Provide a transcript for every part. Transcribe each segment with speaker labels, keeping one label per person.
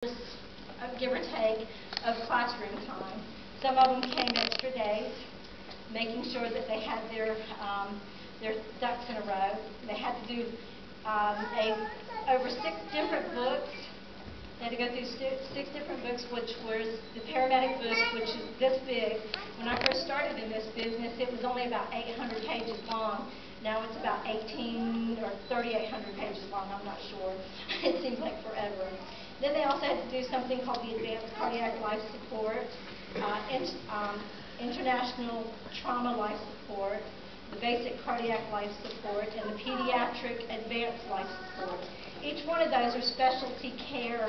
Speaker 1: give or take, of classroom time. Some of them came extra days, making sure that they had their ducks in a row. They had to do over 6 different books. They had to go through 6 different books, which was the paramedic book, which is this big. When I first started in this business, it was only about 800 pages long. Now it's about 3,800 pages long, I'm not sure. It seems like forever. Then they also had to do something called the Advanced Cardiac Life Support, International Trauma Life Support, the Basic Cardiac Life Support, and the Pediatric Advanced Life Support. Each one of those are specialty care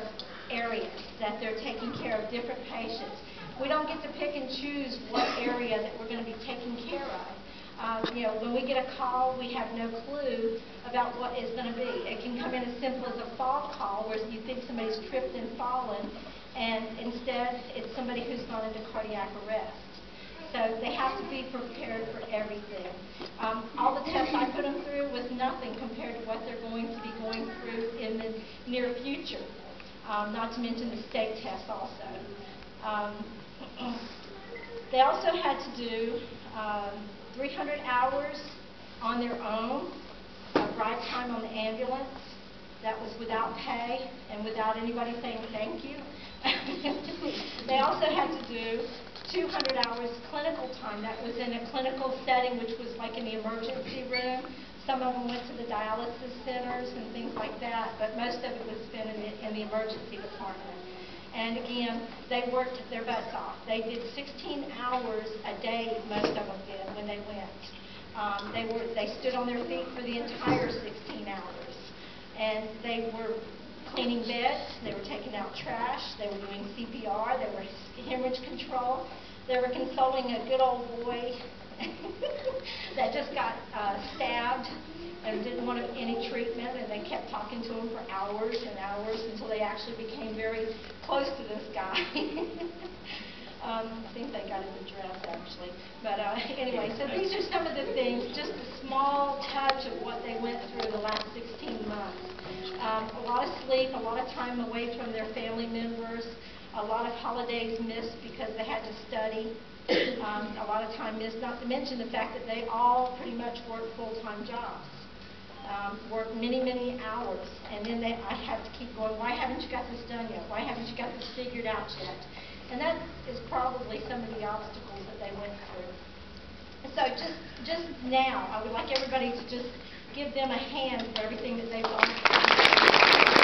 Speaker 1: areas that they're taking care of different patients. We don't get to pick and choose what area that we're going to be taking care of. When we get a call, we have no clue about what it's going to be. It can come in as simple as a fall call where you think somebody's tripped and fallen, and instead it's somebody who's gone into cardiac arrest. So they have to be prepared for everything. All the tests I put them through was nothing compared to what they're going to be going through in the near future, not to mention the state tests also. They also had to do 300 hours on their own of ride time on the ambulance. That was without pay and without anybody saying thank you. They also had to do 200 hours clinical time. That was in a clinical setting, which was like in the emergency room. Some of them went to the dialysis centers and things like that, but most of it was spent in the emergency department. And again, they worked their butts off. They did 16 hours a day, most of them did, when they went. They stood on their feet for the entire 16 hours. And they were cleaning beds, they were taking out trash, they were doing CPR, they were hemorrhage control, they were consoling a good old boy that just got stabbed and didn't want any treatment, and they kept talking to him for hours and hours until they actually became very close to this guy. I think they got his address, actually. But anyway, so these are some of the things, just a small touch of what they went through in the last 16 months. A lot of sleep, a lot of time away from their family members, a lot of holidays missed because they had to study, a lot of time missed, not to mention the fact that they all pretty much work full-time jobs. Work many, many hours, and then I have to keep going, why haven't you got this done yet? Why haven't you got this figured out yet? And that is probably some of the obstacles that they went through. And so just now, I would like everybody to just give them a hand for everything that they've gone through.